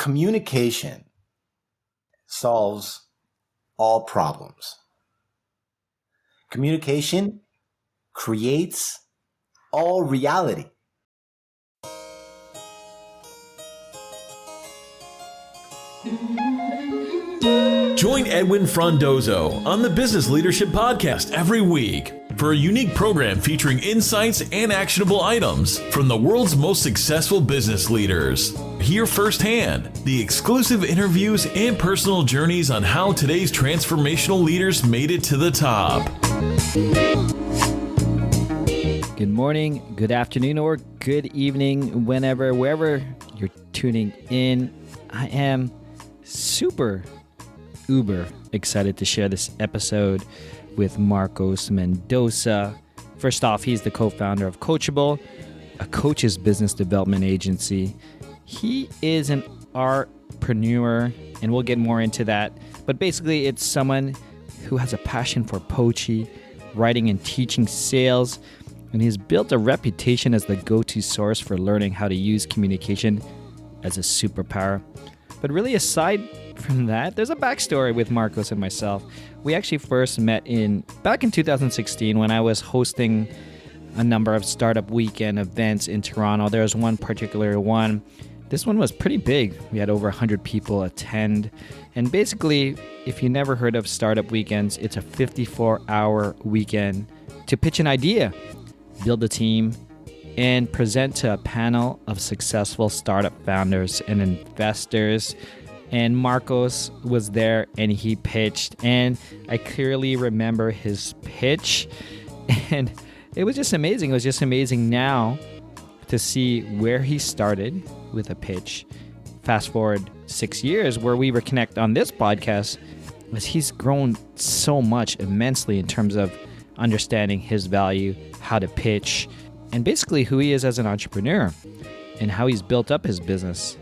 Communication solves all problems. Communication creates all reality. Join Edwin Frondozo on the Business Leadership Podcast every week for a unique program featuring insights and actionable items from the world's most successful business leaders. Hear firsthand the exclusive interviews and personal journeys on how today's transformational leaders made it to the top. Good morning, good afternoon, or good evening, wherever you're tuning in. I am uber excited to share this episode with Marcos Mendosa. First off, he's the co-founder of Coachable, a coach's business development agency. He is an Artrepreneur, and we'll get more into that. But basically, it's someone who has a passion for poetry, writing and teaching sales, and he's built a reputation as the go-to source for learning how to use communication as a superpower. But really, aside from that, there's a backstory with Marcos and myself. We actually first met back in 2016 when I was hosting a number of startup weekend events in Toronto. There was one particular one. This one was pretty big. We had over 100 people attend. And basically, if you never heard of startup weekends, it's a 54-hour weekend to pitch an idea, build a team, and present to a panel of successful startup founders and investors. And Marcos was there and he pitched, and I clearly remember his pitch, and it was just amazing. It was just amazing now to see where he started with a pitch. Fast forward 6 years where we reconnect on this podcast, as he's grown so much immensely in terms of understanding his value, how to pitch, and basically who he is as an entrepreneur and how he's built up his business.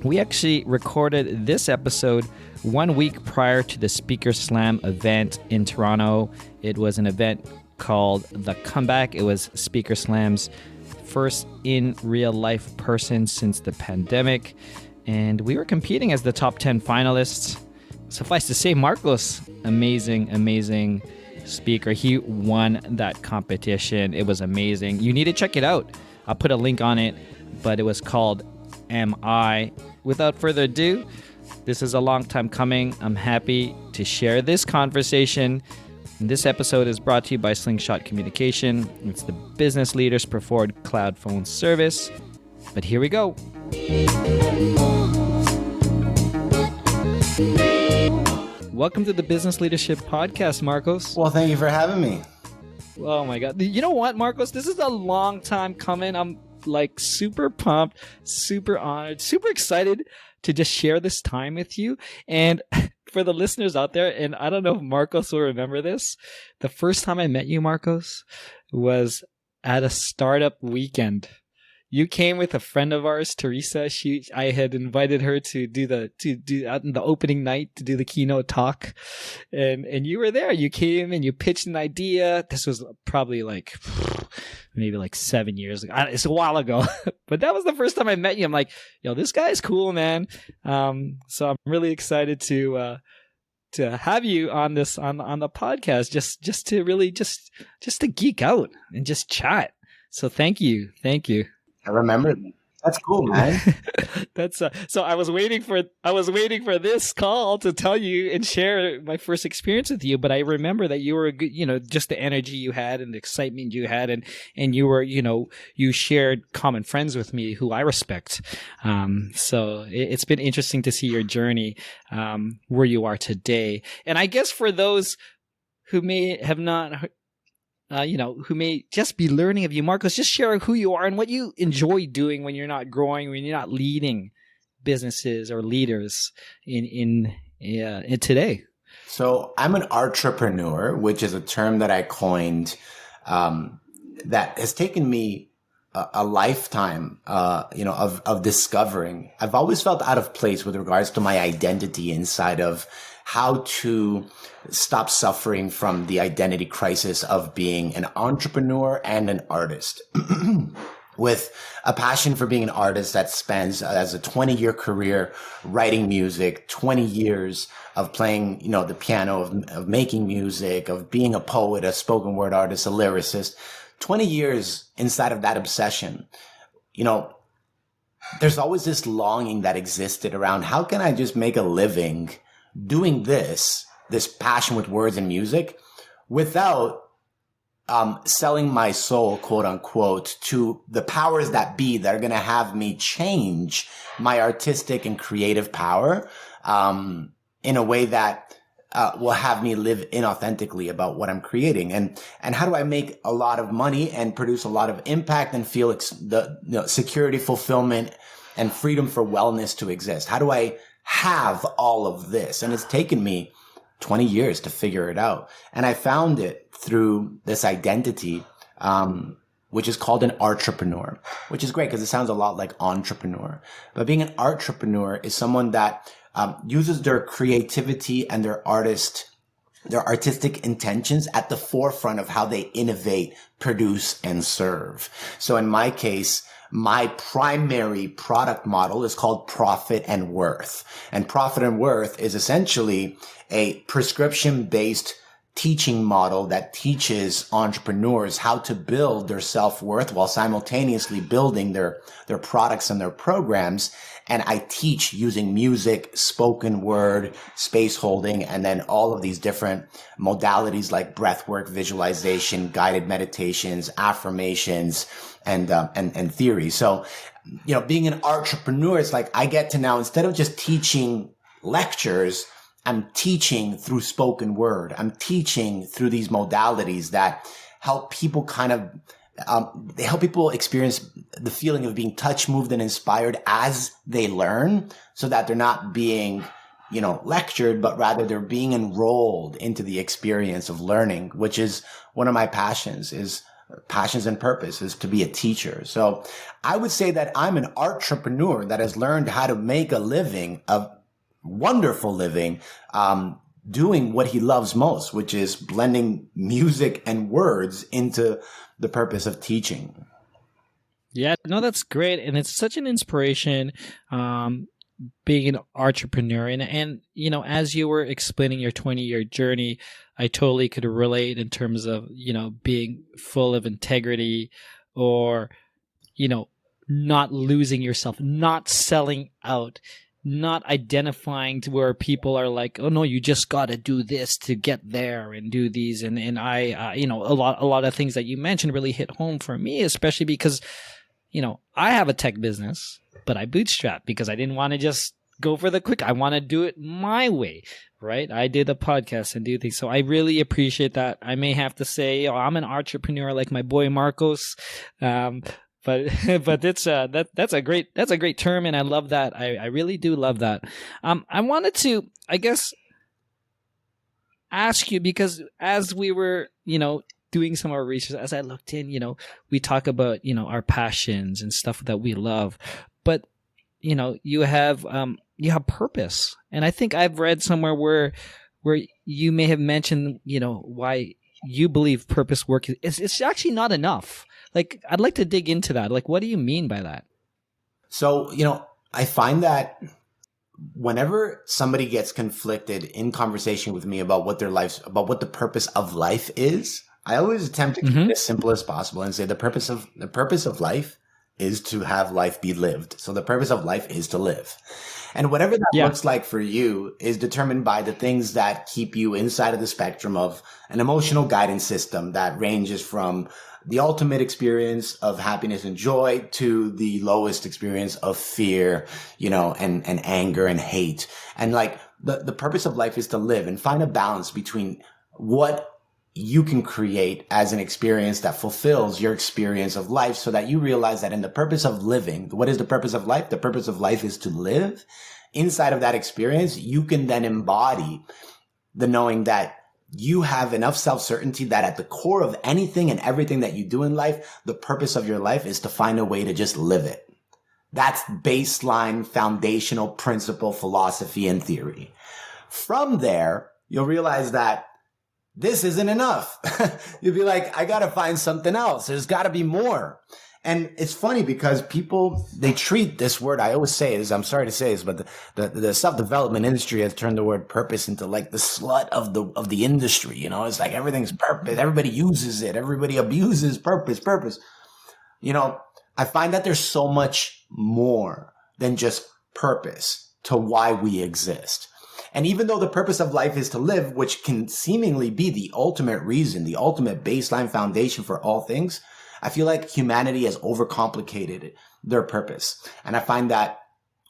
We actually recorded this episode 1 week prior to the Speaker Slam event in Toronto. It was an event called The Comeback. It was Speaker Slam's first in real life person since the pandemic. And we were competing as the top 10 finalists. Suffice to say, Marcos, amazing speaker. He won that competition. It was amazing. You need to check it out. I'll put a link on it, but it was called Am I? Without further ado, this is a long time coming. I'm happy to share this conversation. And this episode is brought to you by Slingshot Communication. It's the business leader's preferred cloud phone service. But here we go. Welcome to the Business Leadership Podcast, Marcos. Well, thank you for having me. Oh my God. You know what, Marcos? This is a long time coming. I'm like super pumped, super honored, super excited to just share this time with you. And for the listeners out there, and I don't know if Marcos will remember this, the first time I met you, Marcos, was at a startup weekend. You came with a friend of ours, Teresa. I had invited her to do out in the opening night to do the keynote talk, and you were there. You came and you pitched an idea. This was probably maybe 7 years ago. It's a while ago, but that was the first time I met you. I'm like, yo, this guy's cool, man. So I'm really excited to have you on the podcast, just to really just to geek out and just chat. So thank you. I remember that. That's cool, man. That's so I was waiting for this call to tell you and share my first experience with you, but I remember that you were a good, just the energy you had and the excitement you had, and you were, you shared common friends with me who I respect. So it's been interesting to see your journey, where you are today. And I guess for those who may have not who may just be learning of you, Marcos, just share who you are and what you enjoy doing when you're not growing, when you're not leading businesses or leaders in today. So I'm an Artrepreneur, which is a term that I coined that has taken me a lifetime, of discovering. I've always felt out of place with regards to my identity inside of how to stop suffering from the identity crisis of being an entrepreneur and an artist. with a passion for being an artist that spans as a 20-year career writing music, 20 years of playing, the piano, of making music, of being a poet, a spoken word artist, a lyricist, 20 years inside of that obsession, there's always this longing that existed around how can I just make a living doing this passion with words and music without selling my soul, quote unquote, to the powers that be that are going to have me change my artistic and creative power in a way that will have me live inauthentically about what I'm creating. And how do I make a lot of money and produce a lot of impact and feel the security, fulfillment, and freedom for wellness to exist? How do I have all of this? And it's taken me 20 years to figure it out. And I found it through this identity, which is called an Artrepreneur, which is great because it sounds a lot like entrepreneur. But being an Artrepreneur is someone that uses their creativity and their artistic intentions at the forefront of how they innovate, produce, and serve. So in my case, my primary product model is called Profit and Worth. And Profit and Worth is essentially a prescription-based teaching model that teaches entrepreneurs how to build their self-worth while simultaneously building their products and their programs. And I teach using music, spoken word, space holding, and then all of these different modalities like breath work, visualization, guided meditations, affirmations, and theory. So, being an entrepreneur, it's like I get to now, instead of just teaching lectures, I'm teaching through spoken word. I'm teaching through these modalities that help people they help people experience the feeling of being touched, moved, and inspired as they learn, so that they're not being, lectured, but rather they're being enrolled into the experience of learning, which is one of my passions and purpose is to be a teacher. So I would say that I'm an Artrepreneur that has learned how to make a living, a wonderful living, doing what he loves most, which is blending music and words into the purpose of teaching. Yeah, no, that's great. And it's such an inspiration, being an entrepreneur. And as you were explaining your 20-year journey, I totally could relate in terms of, being full of integrity or, not losing yourself, not selling out, not identifying to where people are like, oh no, you just got to do this to get there and do these. And I, a lot of things that you mentioned really hit home for me, especially because, I have a tech business, but I bootstrap because I didn't want to just go for the quick. I want to do it my way, right? I did a podcast and do things. So I really appreciate that. I may have to say, I'm an entrepreneur like my boy Marcos. But it's that's a great term, and I love that. I really do love that. I wanted to, I guess, ask you, because as we were, doing some of our research, as I looked in, we talk about, our passions and stuff that we love, but you have purpose, and I think I've read somewhere where you may have mentioned, why you believe purpose work it's actually not enough. Like, I'd like to dig into that. Like, what do you mean by that? So, I find that whenever somebody gets conflicted in conversation with me about what the purpose of life is, I always attempt to keep it as simple as possible and say the purpose of life is to have life be lived. So the purpose of life is to live. And whatever that looks like for you is determined by the things that keep you inside of the spectrum of an emotional guidance system that ranges from the ultimate experience of happiness and joy to the lowest experience of fear, and anger and hate. And like the purpose of life is to live and find a balance between what you can create as an experience that fulfills your experience of life, so that you realize that in the purpose of living, what is the purpose of life? The purpose of life is to live. Inside of that experience, you can then embody the knowing that you have enough self-certainty that at the core of anything and everything that you do in life, the purpose of your life is to find a way to just live it. That's baseline, foundational principle, philosophy, and theory. From there, you'll realize that this isn't enough. You'll be like, I got to find something else. There's got to be more. And it's funny because people, they treat this word, I always say this, I'm sorry to say this, but the self-development industry has turned the word purpose into like the slut of the industry. You know, it's like everything's purpose. Everybody uses it. Everybody abuses purpose. You know, I find that there's so much more than just purpose to why we exist. And even though the purpose of life is to live, which can seemingly be the ultimate reason, the ultimate baseline foundation for all things, I feel like humanity has overcomplicated their purpose. And I find that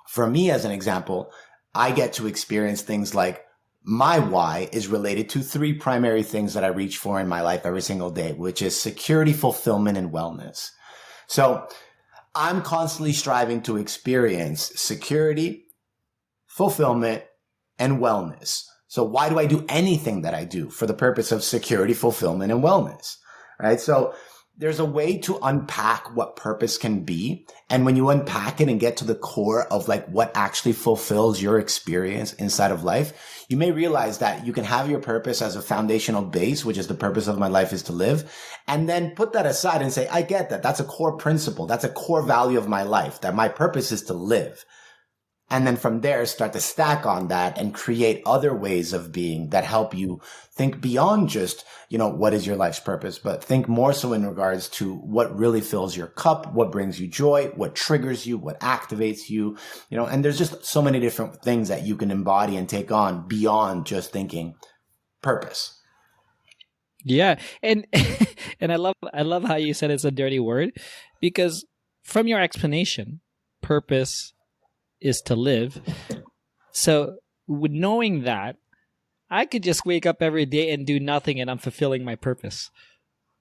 for me, as an example, I get to experience things like my why is related to three primary things that I reach for in my life every single day, which is security, fulfillment, and wellness. So I'm constantly striving to experience security, fulfillment, and wellness. So why do I do anything that I do? For the purpose of security, fulfillment, and wellness, right? So there's a way to unpack what purpose can be. And when you unpack it and get to the core of like what actually fulfills your experience inside of life, you may realize that you can have your purpose as a foundational base, which is the purpose of my life is to live, and then put that aside and say, I get that. That's a core principle. That's a core value of my life, that my purpose is to live. And then from there, start to stack on that and create other ways of being that help you think beyond just, you know, what is your life's purpose, but think more so in regards to what really fills your cup, what brings you joy, what triggers you, what activates you, you know, and there's just so many different things that you can embody and take on beyond just thinking purpose. Yeah. And, and I love how you said it's a dirty word, because from your explanation, purpose is to live. So with knowing that, I could just wake up every day and do nothing and I'm fulfilling my purpose.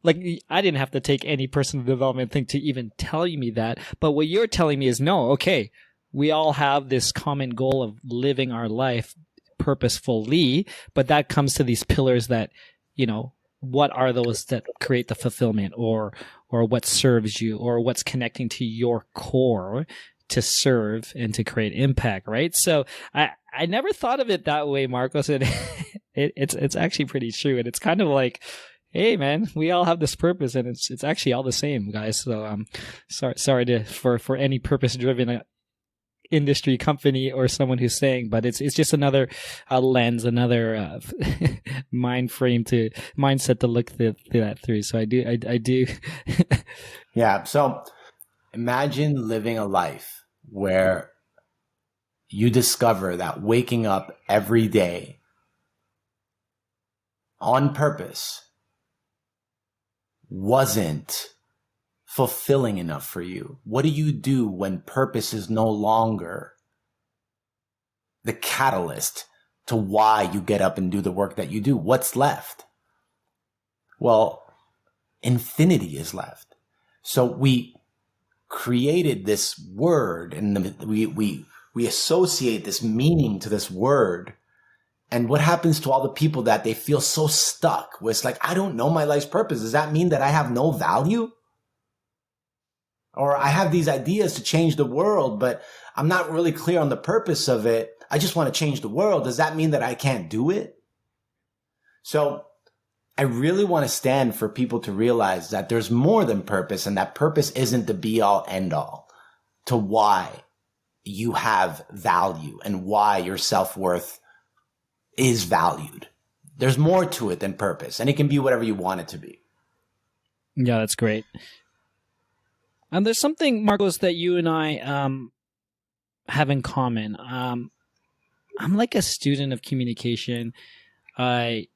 Like, I didn't have to take any personal development thing to even tell me that. But what you're telling me is, no, okay, we all have this common goal of living our life purposefully, but that comes to these pillars that, you know, what are those that create the fulfillment, or what serves you, or what's connecting to your core to serve and to create impact, right? So I never thought of it that way, Marcos, and it's actually pretty true. And it's kind of like, hey man, we all have this purpose, and it's actually all the same, guys. So sorry for any purpose driven industry company or someone who's saying, but it's just another lens, another mindset to look that through. So I do. Yeah. So imagine living a life where you discover that waking up every day on purpose wasn't fulfilling enough for you. What do you do when purpose is no longer the catalyst to why you get up and do the work that you do? What's left? Well, infinity is left. So we created this word, and we associate this meaning to this word. And what happens to all the people that they feel so stuck where it's like, I don't know my life's purpose. Does that mean that I have no value? Or I have these ideas to change the world, but I'm not really clear on the purpose of it. I just want to change the world. Does that mean that I can't do it? So I really want to stand for people to realize that there's more than purpose, and that purpose isn't the be all end all to why you have value and why your self-worth is valued. There's more to it than purpose, and it can be whatever you want it to be. Yeah, that's great. And there's something, Marcos, that you and I have in common. I'm like a student of communication. I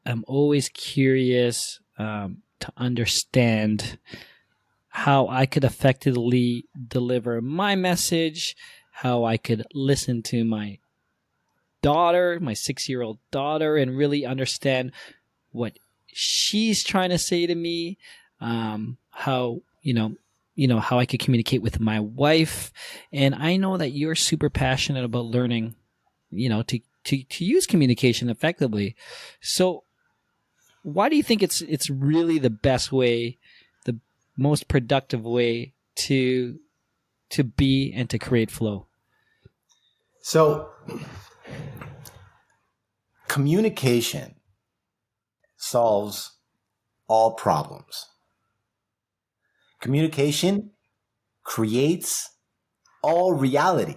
am always curious to understand how I could effectively deliver my message, how I could listen to my daughter, my 6-year-old daughter, and really understand what she's trying to say to me, how, how I could communicate with my wife. And I know that you're super passionate about learning, to use communication effectively. So why do you think it's really the best way, the most productive way to be and to create flow? So communication solves all problems. Communication creates all reality.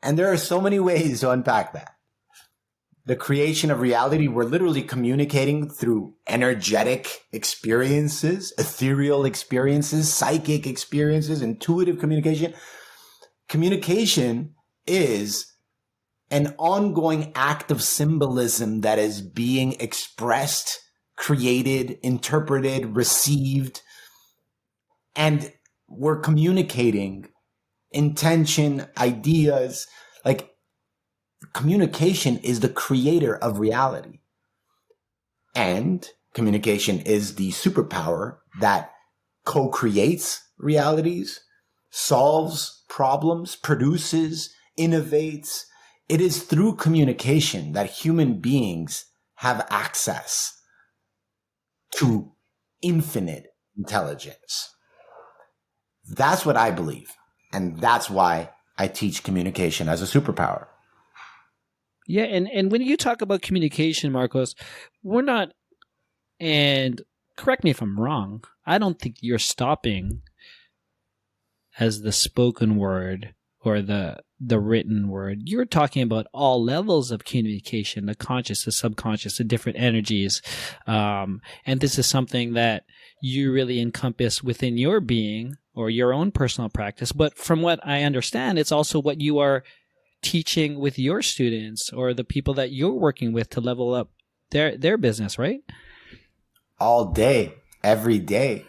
And there are so many ways to unpack that. The creation of reality, we're literally communicating through energetic experiences, ethereal experiences, psychic experiences, intuitive communication. Communication is an ongoing act of symbolism that is being expressed, created, interpreted, received, and we're communicating intention, ideas. Like, communication is the creator of reality. And communication is the superpower that co-creates realities, solves problems, produces, innovates. It is through communication that human beings have access to infinite intelligence. That's what I believe. And that's why I teach communication as a superpower. Yeah, and when you talk about communication, Marcos, we're not, and correct me if I'm wrong, I don't think you're stopping as the spoken word or the written word. You're talking about all levels of communication, the conscious, the subconscious, the different energies. And this is something that you really encompass within your being or your own personal practice. But from what I understand, it's also what you are teaching with your students or the people that you're working with to level up their business, right? All day, every day,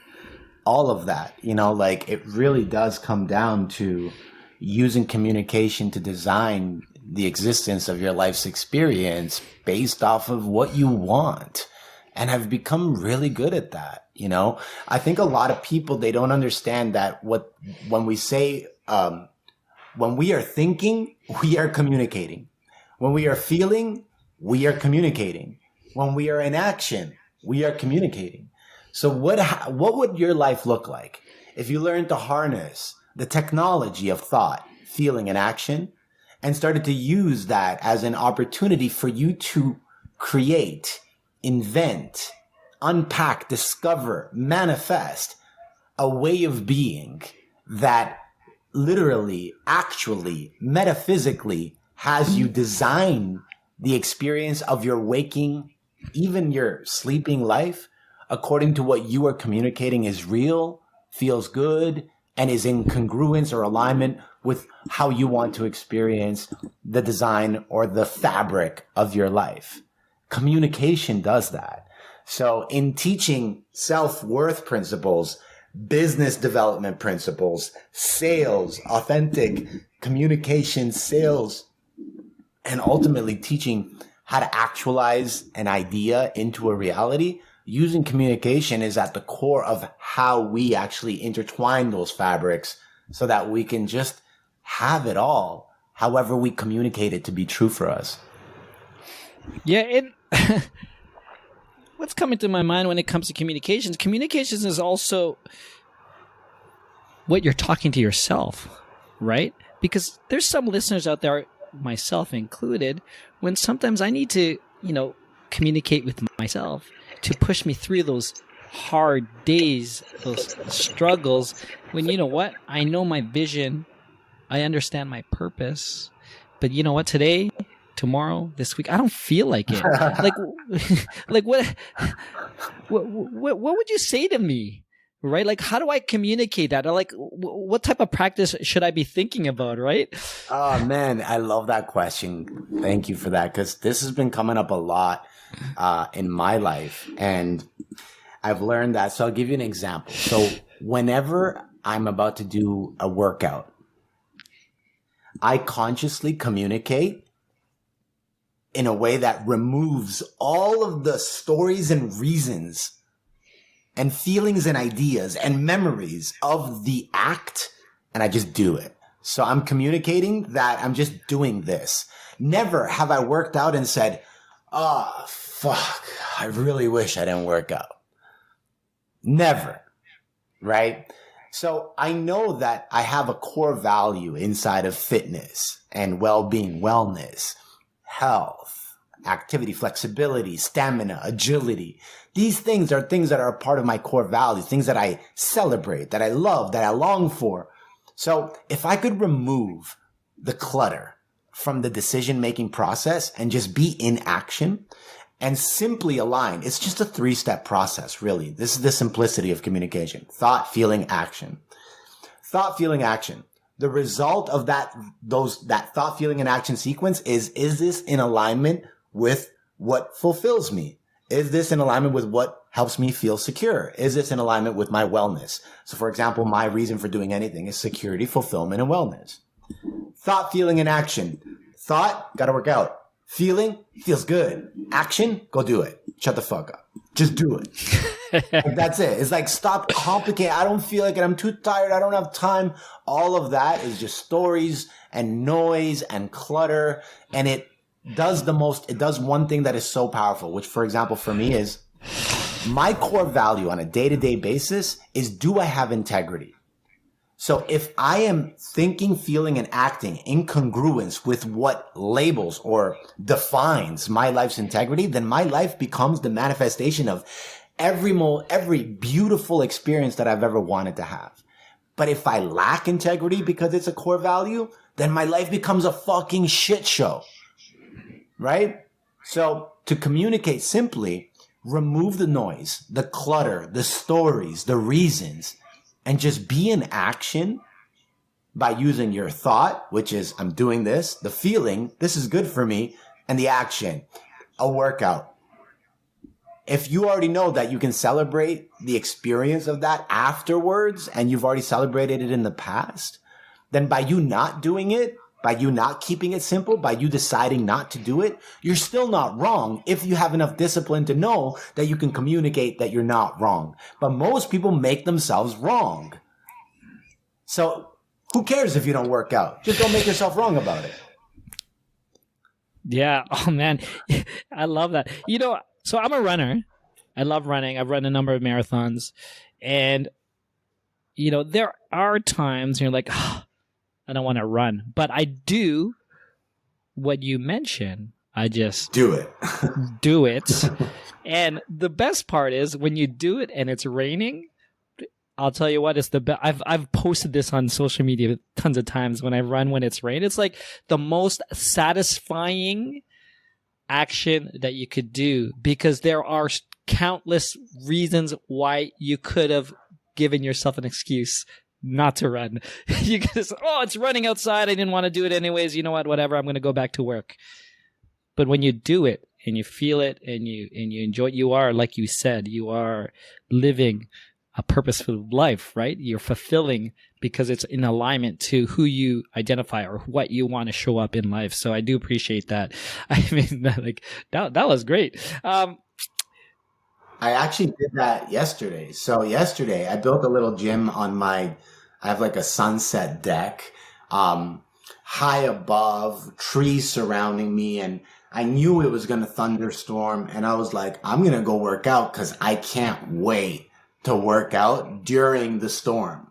all of that, like it really does come down to using communication to design the existence of your life's experience based off of what you want. And I've become really good at that. I think a lot of people, they don't understand that when we say, when we are thinking, we are communicating. When we are feeling, we are communicating. When we are in action, we are communicating. So what would your life look like if you learned to harness the technology of thought, feeling, and action and started to use that as an opportunity for you to create, invent, unpack, discover, manifest a way of being that literally, actually, metaphysically has you design the experience of your waking, even your sleeping life, according to what you are communicating is real, feels good, and is in congruence or alignment with how you want to experience the design or the fabric of your life. Communication does that. So in teaching self-worth principles, business development principles, sales, authentic communication, sales, and ultimately teaching how to actualize an idea into a reality, using communication is at the core of how we actually intertwine those fabrics so that we can just have it all, however we communicate it to be true for us. Yeah, what's coming to my mind when it comes to communications is also what you're talking to yourself, right? Because there's some listeners out there, myself included, when sometimes I need to, communicate with myself to push me through those hard days, those struggles, when you know what? I know my vision, I understand my purpose, but you know what? Today, tomorrow, this week, I don't feel like it. like what would you say to me? Right? Like, how do I communicate that? Or like, what type of practice should I be thinking about? Right? Oh man, I love that question. Thank you for that. Cause this has been coming up a lot, in my life, and I've learned that. So I'll give you an example. So whenever I'm about to do a workout, I consciously communicate in a way that removes all of the stories and reasons and feelings and ideas and memories of the act, and I just do it. So I'm communicating that I'm just doing this. Never have I worked out and said, oh, fuck, I really wish I didn't work out. Never, right? So I know that I have a core value inside of fitness and well-being, wellness, health, activity, flexibility, stamina, agility. These things are things that are a part of my core values, things that I celebrate, that I love, that I long for. So if I could remove the clutter from the decision-making process and just be in action and simply align, it's just a 3-step process, really. This is the simplicity of communication. Thought, feeling, action. Thought, feeling, action. The result of that thought, feeling, and action sequence is this in alignment with what fulfills me? Is this in alignment with what helps me feel secure? Is this in alignment with my wellness? So for example, my reason for doing anything is security, fulfillment, and wellness. Thought, feeling, and action. Thought, gotta work out. Feeling, feels good. Action, go do it. Shut the fuck up. Just do it. Like, that's it. It's like, stop complicating. I don't feel like it. I'm too tired. I don't have time. All of that is just stories and noise and clutter. And it does one thing that is so powerful, which, for example, for me is my core value on a day-to-day basis is, do I have integrity? So if I am thinking, feeling, and acting in congruence with what labels or defines my life's integrity, then my life becomes the manifestation of every beautiful experience that I've ever wanted to have. But if I lack integrity because it's a core value, then my life becomes a fucking shit show. Right? So to communicate simply, remove the noise, the clutter, the stories, the reasons, and just be in action by using your thought, which is, I'm doing this, the feeling, this is good for me, and the action, a workout. If you already know that you can celebrate the experience of that afterwards, and you've already celebrated it in the past, then by you not doing it, by you not keeping it simple, by you deciding not to do it, you're still not wrong if you have enough discipline to know that you can communicate that you're not wrong. But most people make themselves wrong. So who cares if you don't work out? Just don't make yourself wrong about it. Yeah. Oh, man. I love that. So I'm a runner. I love running. I've run a number of marathons. And, there are times you're like, I don't want to run, but I do what you mentioned. I just do it. Do it. And the best part is when you do it and it's raining, I'll tell you what, it's the best. I've posted this on social media tons of times when I run when it's rain. It's like the most satisfying action that you could do, because there are countless reasons why you could have given yourself an excuse not to run. You just, it's running outside. I didn't want to do it anyways. You know what? Whatever. I'm going to go back to work. But when you do it and you feel it and you enjoy it, you are, like you said, you are living a purposeful life, right? You're fulfilling because it's in alignment to who you identify or what you want to show up in life. So I do appreciate that. I mean, that was great. I actually did that yesterday. So yesterday I built a little gym on I have like a sunset deck, high above, trees surrounding me. And I knew it was going to thunderstorm. And I was like, I'm going to go work out because I can't wait to work out during the storm.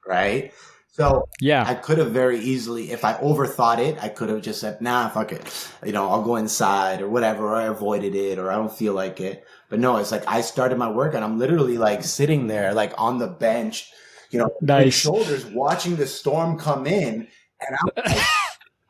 Right. So yeah, I could have very easily, if I overthought it, I could have just said, nah, fuck it. I'll go inside or whatever, or I avoided it, or I don't feel like it. But no, it's like I started my workout. I'm literally like sitting there, like on the bench, my shoulders, watching the storm come in. And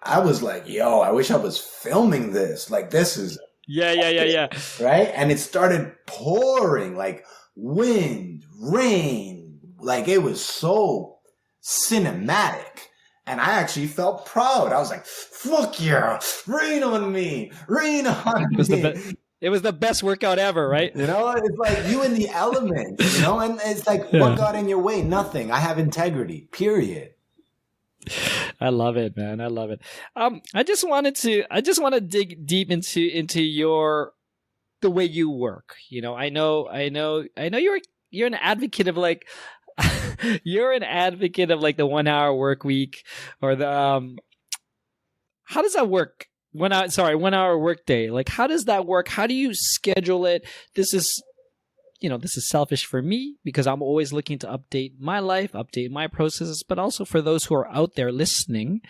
I was like, yo, I wish I was filming this. Like, this is. Yeah. Right. And it started pouring, like wind, rain. Like, it was so cinematic. And I actually felt proud. I was like, fuck yeah, rain on me. It was the best workout ever, right? It's like you in the element, and it's like, what got in your way? Nothing. I have integrity, period. I love it, man. I love it. I just want to dig deep into the way you work. I know you're an advocate of like, you're an advocate of like the 1 hour work week or the, how does that work? 1 hour work day. Like, how does that work? How do you schedule it? This is selfish for me because I'm always looking to update my life, update my processes, but also for those who are out there listening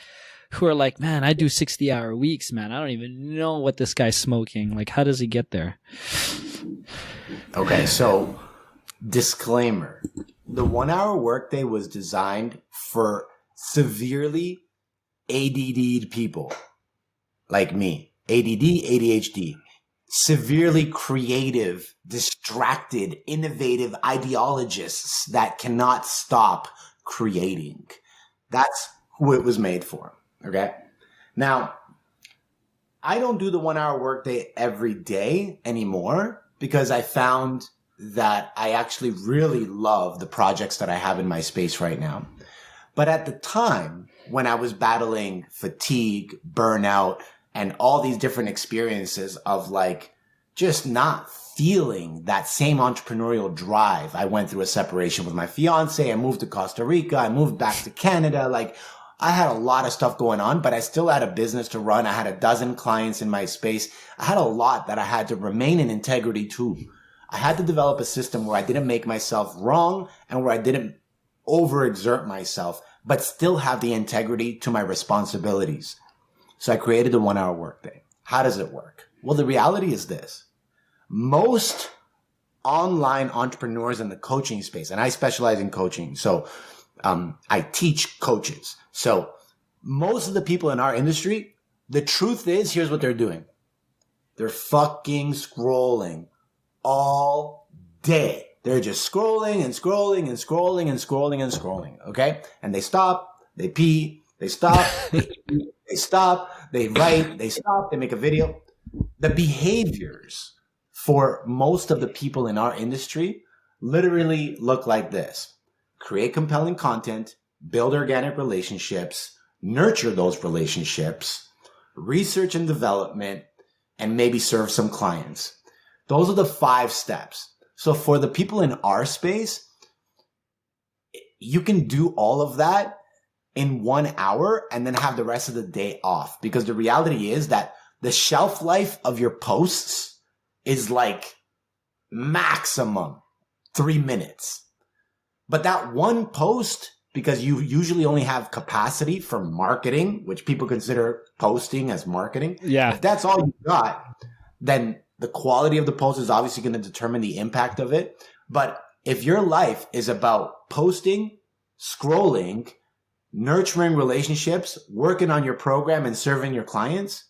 who are like, man, I do 60-hour weeks, man. I don't even know what this guy's smoking. Like, how does he get there? Okay, so disclaimer. The 1 hour workday was designed for severely ADD people like me. ADD, ADHD. Severely creative, distracted, innovative ideologists that cannot stop creating. That's who it was made for. Okay. Now, I don't do the 1 hour workday every day anymore because I found that I actually really love the projects that I have in my space right now. But at the time when I was battling fatigue, burnout, and all these different experiences of like just not feeling that same entrepreneurial drive. I went through a separation with my fiance. I moved to Costa Rica. I moved back to Canada. Like I had a lot of stuff going on, but I still had a business to run. I had a dozen clients in my space. I had a lot that I had to remain in integrity to. I had to develop a system where I didn't make myself wrong and where I didn't overexert myself, but still have the integrity to my responsibilities. So I created the 1 hour workday. How does it work? Well, the reality is this. Most online entrepreneurs in the coaching space, and I specialize in coaching. So, I teach coaches. So most of the people in our industry, the truth is, here's what they're doing. They're fucking scrolling all day. They're just scrolling and scrolling and scrolling and scrolling and scrolling. Okay. And they stop, they pee, they stop, they stop, they write, they stop, they make a video. The behaviors for most of the people in our industry literally look like this. Create compelling content, build organic relationships, nurture those relationships, research and development, and maybe serve some clients. Those are the 5 steps. So for the people in our space, you can do all of that in 1 hour and then have the rest of the day off. Because the reality is that the shelf life of your posts is like maximum 3 minutes. But that one post, because you usually only have capacity for marketing, which people consider posting as marketing. Yeah. If that's all you got, then the quality of the post is obviously going to determine the impact of it. But if your life is about posting, scrolling, nurturing relationships, working on your program and serving your clients,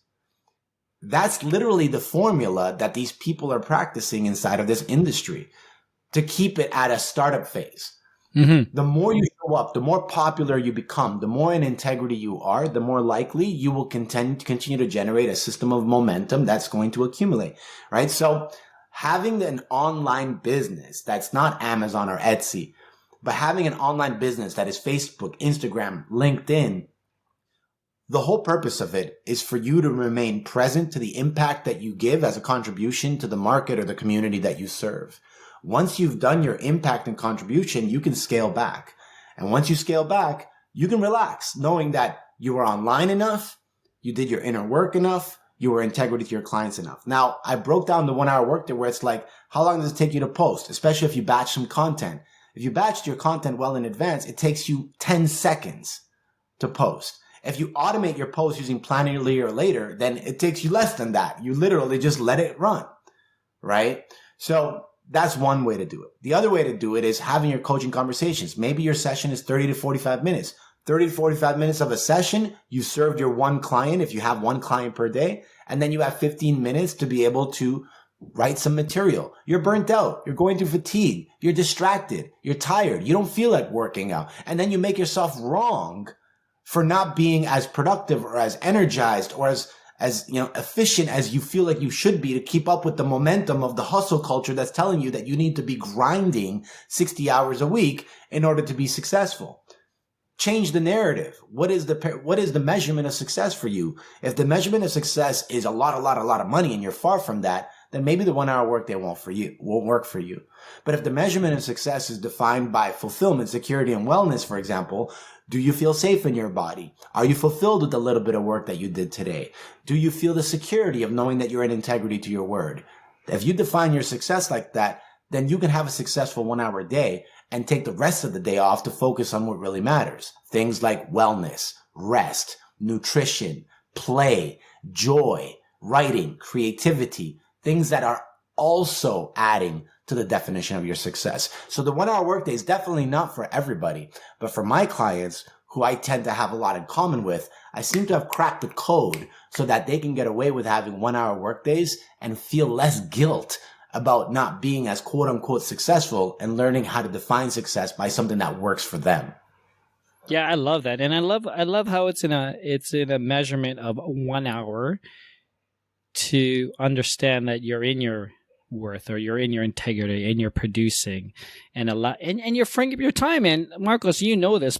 that's literally the formula that these people are practicing inside of this industry to keep it at a startup phase. Mm-hmm. The more you show up, the more popular you become, the more in integrity you are, the more likely you will continue to generate a system of momentum that's going to accumulate, right? So having an online business that's not Amazon or Etsy, but having an online business that is Facebook, Instagram, LinkedIn, the whole purpose of it is for you to remain present to the impact that you give as a contribution to the market or the community that you serve. Once you've done your impact and contribution, you can scale back. And once you scale back, you can relax knowing that you were online enough, you did your inner work enough, you were integrity to your clients enough. Now, I broke down the 1 hour workday where it's like, how long does it take you to post? Especially if you batch some content. If you batched your content well in advance, it takes you 10 seconds to post. If you automate your post using Planoly or Later, then it takes you less than that. You literally just let it run, right? So that's one way to do it. The other way to do it is having your coaching conversations. Maybe your session is 30 to 45 minutes. 30 to 45 minutes of a session, you served your one client if you have one client per day, and then you have 15 minutes to be able to write some material. You're burnt out. You're going through fatigue. You're distracted. You're tired. You don't feel like working out. And then you make yourself wrong for not being as productive or as energized or as efficient as you feel like you should be to keep up with the momentum of the hustle culture that's telling you that you need to be grinding 60 hours a week in order to be successful. Change the narrative. What is the measurement of success for you? If the measurement of success is a lot of money and you're far from that, then maybe the 1 hour workday won't work for you. But if the measurement of success is defined by fulfillment, security, and wellness, for example, do you feel safe in your body? Are you fulfilled with the little bit of work that you did today? Do you feel the security of knowing that you're in integrity to your word? If you define your success like that, then you can have a successful 1 hour day and take the rest of the day off to focus on what really matters. Things like wellness, rest, nutrition, play, joy, writing, creativity, things that are also adding to the definition of your success. So the 1 hour workday is definitely not for everybody, but for my clients who I tend to have a lot in common with, I seem to have cracked the code so that they can get away with having 1 hour workdays and feel less guilt about not being as quote unquote successful and learning how to define success by something that works for them. Yeah, I love that. And I love how it's in a measurement of 1 hour to understand that you're in your worth, or you're in your integrity, and you're producing and you're freeing up your time. And Marcos, you know this.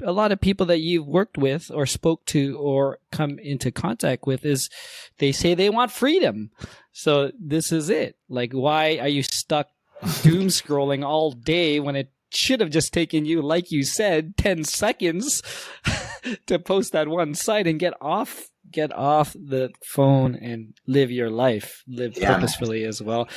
A lot of people that you've worked with or spoke to or come into contact with they say they want freedom. So this is it. Like, why are you stuck doom scrolling all day when it should have just taken you, like you said, 10 seconds to post that one site and get off the phone and live your life, purposefully as well.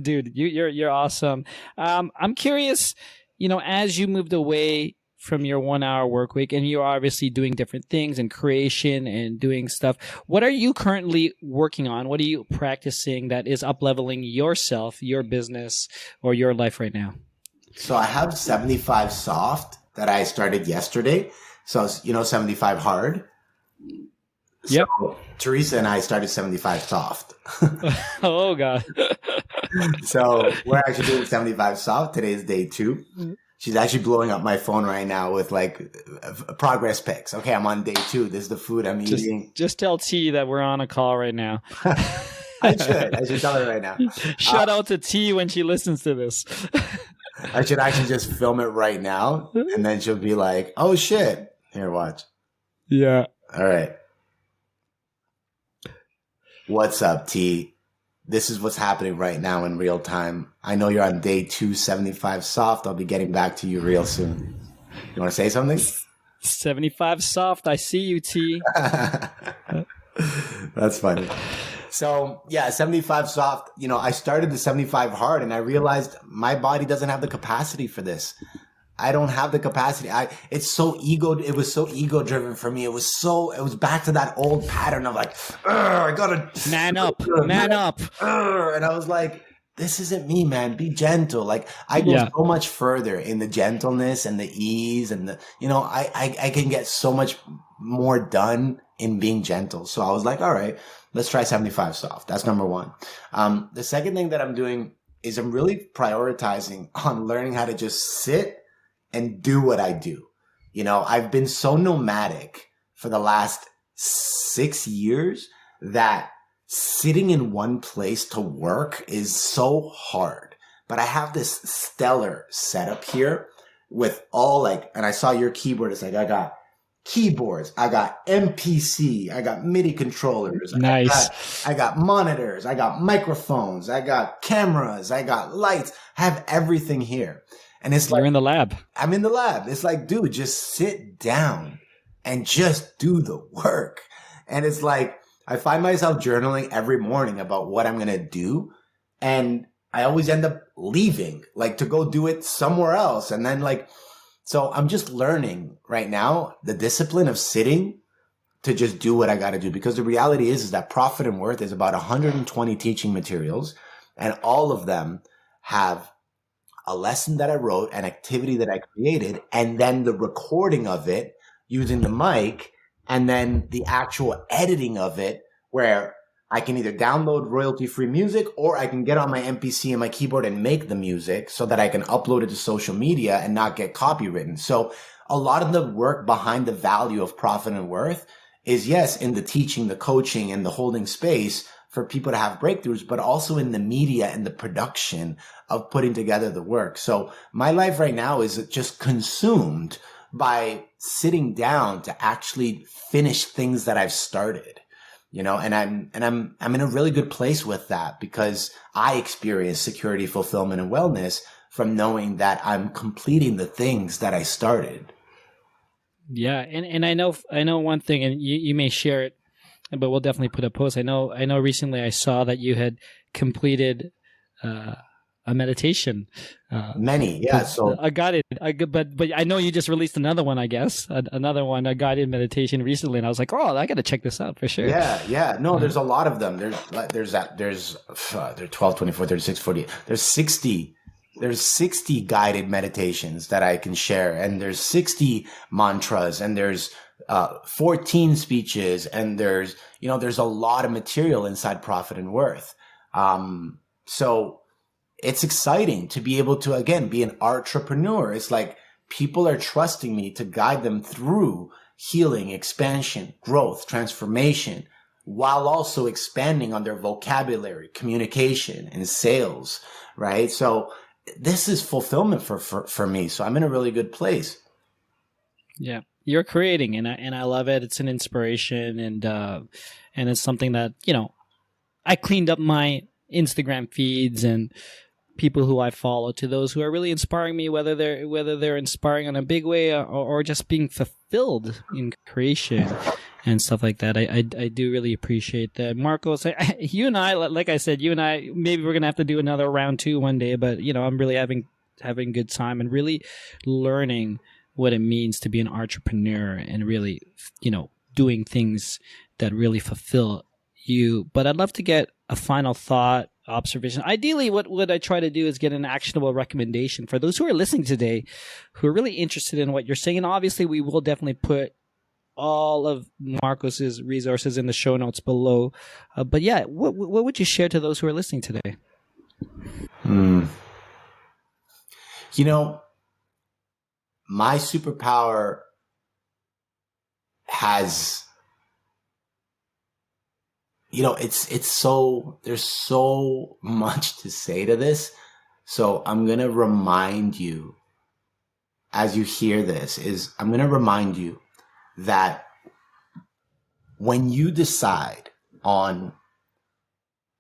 Dude, you're awesome. I'm curious, as you moved away from your 1 hour work week, and you're obviously doing different things and creation and doing stuff, what are you currently working on? What are you practicing that is up-leveling yourself, your business, or your life right now? So I have 75 soft that I started yesterday. So, 75 hard. Yep. So Teresa and I started 75 soft. Oh, God. So we're actually doing 75 soft. Today is day 2. She's actually blowing up my phone right now with progress pics. Okay, I'm on day 2. This is the food I'm eating. Just tell T that we're on a call right now. I should tell her right now. Shout out to T when she listens to this. I should actually just film it right now, and then she'll be like, oh shit. Here, watch. Yeah. All right. What's up, T? This is what's happening right now in real time. I know you're on day 275 soft. I'll be getting back to you real soon. You want to say something? 75 soft. I see you, T. That's funny. So yeah, 75 soft, I started the 75 hard and I realized my body doesn't have the capacity for this. I don't have the capacity. It was so ego driven for me. It was back to that old pattern of like, I gotta man up. And I was like, this isn't me, man. Be gentle. Like I go so much further in the gentleness and the ease and I can get so much more done in being gentle. So I was like, all right, let's try 75 soft. That's number 1. The second thing that I'm doing is I'm really prioritizing on learning how to just sit and do what I do. I've been so nomadic for the last 6 years that sitting in one place to work is so hard. But I have this stellar setup here with all and I saw your keyboard. It's like, I got keyboards, I got MPC, I got MIDI controllers. Nice. I got monitors, I got microphones, I got cameras, I got lights. I have everything here. And it's You're in the lab. I'm in the lab. It's like, dude, just sit down and just do the work. And it's like, I find myself journaling every morning about what I'm going to do. And I always end up leaving, to go do it somewhere else. And then so I'm just learning right now the discipline of sitting to just do what I got to do. Because the reality is that Profit and Worth is about 120 teaching materials. And all of them have a lesson that I wrote, an activity that I created, and then the recording of it using the mic, and then the actual editing of it where I can either download royalty-free music or I can get on my MPC and my keyboard and make the music so that I can upload it to social media and not get copywritten. So a lot of the work behind the value of Profit and Worth is, yes, in the teaching, the coaching, and the holding space for people to have breakthroughs, but also in the media and the production of putting together the work. So my life right now is just consumed by sitting down to actually finish things that I've started, and I'm in a really good place with that because I experience security, fulfillment, and wellness from knowing that I'm completing the things that I started. Yeah. And I know one thing, and you may share it, but we'll definitely put a post. I know recently I saw that you had completed a meditation. Many, yeah. So I got it. But I know you just released another one. I guess another one, a guided meditation recently, and I was like, oh, I got to check this out for sure. yeah. No, there's a lot of them. There's 12, 24, 36, 48. There's 60 guided meditations that I can share, and there's 60 mantras, and there's 14 speeches, and there's a lot of material inside Profit and Worth. So it's exciting to be able to, again, be an entrepreneur. It's like people are trusting me to guide them through healing, expansion, growth, transformation, while also expanding on their vocabulary, communication, and sales, right? So this is fulfillment for me. So I'm in a really good place. Yeah, you're creating, and I love it. It's an inspiration, and it's something that, I cleaned up my Instagram feeds and people who I follow to those who are really inspiring me, whether they're inspiring in a big way or just being fulfilled in creation and stuff like that. I do really appreciate that. Marcos, you and I, like I said, maybe we're going to have to do another round 2 one day, but I'm really having good time and really learning what it means to be an entrepreneur and really, doing things that really fulfill you. But I'd love to get a final thought, observation. Ideally, what I try to do is get an actionable recommendation for those who are listening today, who are really interested in what you're saying. And obviously, we will definitely put all of Marcos's resources in the show notes below. But yeah, what would you share to those who are listening today? My superpower has, there's so much to say to this. So I'm going to remind you, as you hear this, I'm going to remind you that when you decide on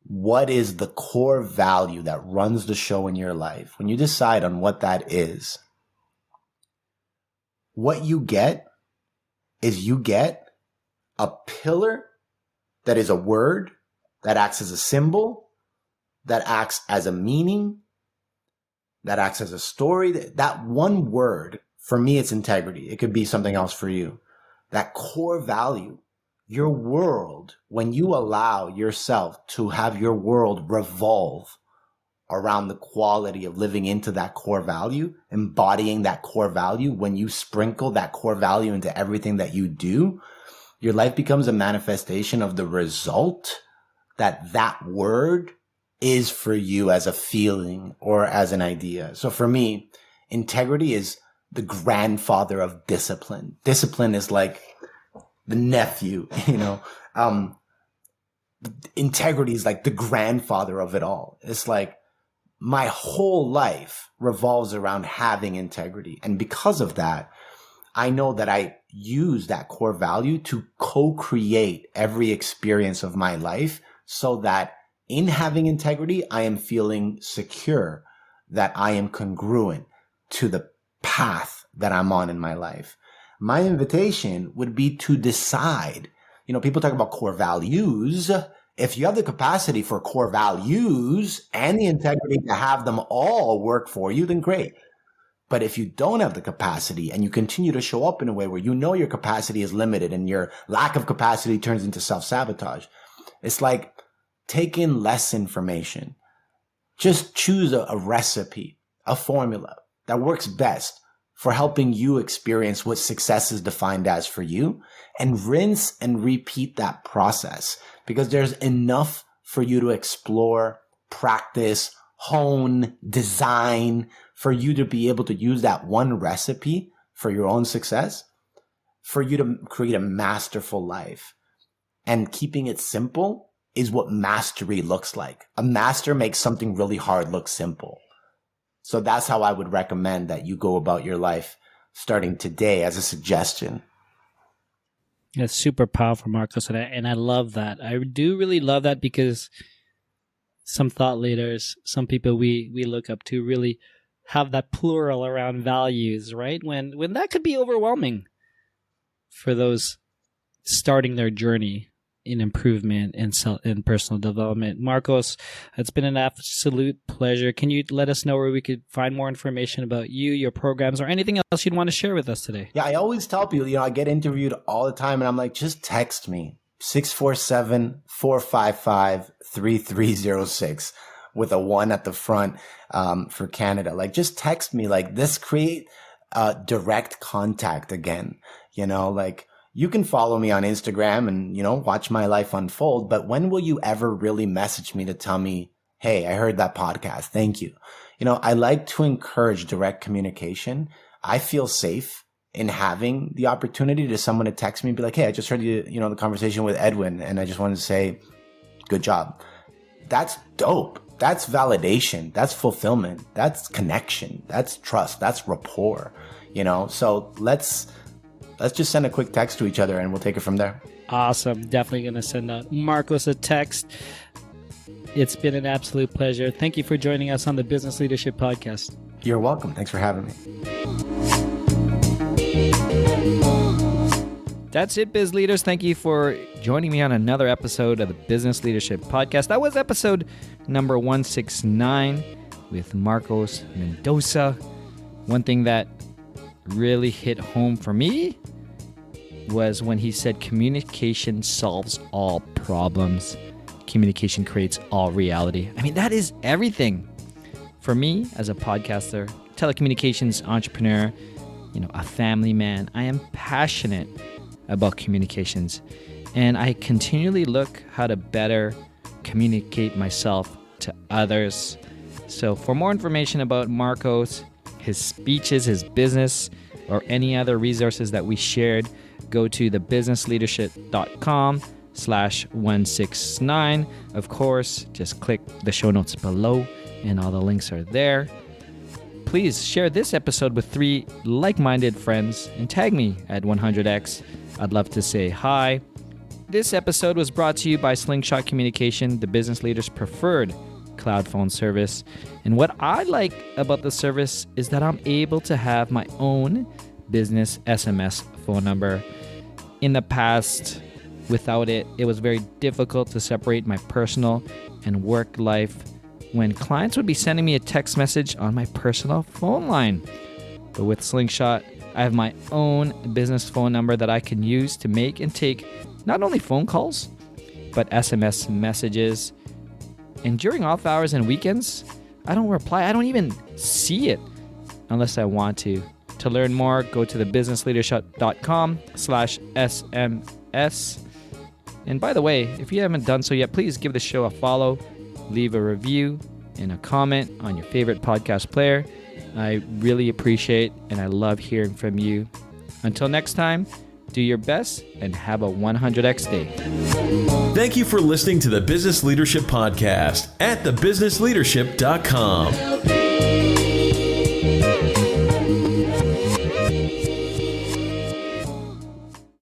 what is the core value that runs the show in your life, when you decide on what that is, what you get is a pillar that is a word, that acts as a symbol, that acts as a meaning, that acts as a story. That one word, for me, it's integrity. It could be something else for you. That core value, your world, when you allow yourself to have your world revolve around the quality of living into that core value, embodying that core value, when you sprinkle that core value into everything that you do, your life becomes a manifestation of the result that word is for you as a feeling or as an idea. So for me, integrity is the grandfather of discipline. Discipline is like the nephew, integrity is like the grandfather of it all. It's like my whole life revolves around having integrity. And because of that, I know that I use that core value to co-create every experience of my life, so that in having integrity, I am feeling secure that I am congruent to the path that I'm on in my life. My invitation would be to decide, people talk about core values. If you have the capacity for core values and the integrity to have them all work for you, then great. But if you don't have the capacity and you continue to show up in a way where your capacity is limited and your lack of capacity turns into self-sabotage, it's like take in less information. Just choose a recipe, a formula that works best for helping you experience what success is defined as for you, and rinse and repeat that process, because there's enough for you to explore, practice, hone, design, for you to be able to use that one recipe for your own success, for you to create a masterful life. And keeping it simple is what mastery looks like. A master makes something really hard look simple. So that's how I would recommend that you go about your life starting today, as a suggestion. That's super powerful, Marcos, and I love that. I do really love that, because some thought leaders, some people we look up to, really have that plural around values, right? When that could be overwhelming for those starting their journey in improvement and in personal development. Marcos, it's been an absolute pleasure. Can you let us know where we could find more information about you, your programs, or anything else you'd want to share with us today? Yeah, I always tell people, I get interviewed all the time and I'm like, just text me 647-455-3306 with a 1 at the front for Canada. Like, just text me like this, create direct contact again. Like, you can follow me on Instagram and, watch my life unfold. But when will you ever really message me to tell me, hey, I heard that podcast. Thank you. I like to encourage direct communication. I feel safe in having the opportunity to someone to text me and be like, hey, I just heard you, the conversation with Edwin, and I just wanted to say, good job. That's dope. That's validation. That's fulfillment. That's connection. That's trust. That's rapport, So let's just send a quick text to each other and we'll take it from there. Awesome. Definitely going to send Marcos a text. It's been an absolute pleasure. Thank you for joining us on the Business Leadership Podcast. You're welcome. Thanks for having me. That's it, Biz Leaders. Thank you for joining me on another episode of the Business Leadership Podcast. That was episode number 169 with Marcos Mendoza. One thing that really hit home for me was when he said communication solves all problems. Communication creates all reality. I mean, that is everything. For me, as a podcaster, telecommunications entrepreneur, a family man, I am passionate about communications, and I continually look how to better communicate myself to others. So for more information about Marcos, his speeches, his business, or any other resources that we shared, go to thebusinessleadership.com/169. Of course, just click the show notes below and all the links are there. Please share this episode with 3 like-minded friends and tag me at 100x. I'd love to say hi. This episode was brought to you by Slingshot Communication, the business leader's preferred cloud phone service. And what I like about the service is that I'm able to have my own business SMS phone number. In the past, without it, it was very difficult to separate my personal and work life when clients would be sending me a text message on my personal phone line. But with Slingshot, I have my own business phone number that I can use to make and take not only phone calls, but SMS messages. And during off hours and weekends, I don't reply. I don't even see it unless I want to. To learn more, go to thebusinessleadership.com/SMS. And by the way, if you haven't done so yet, please give the show a follow, leave a review and a comment on your favorite podcast player. I really appreciate and I love hearing from you. Until next time, do your best and have a 100x day. Thank you for listening to the Business Leadership Podcast at thebusinessleadership.com.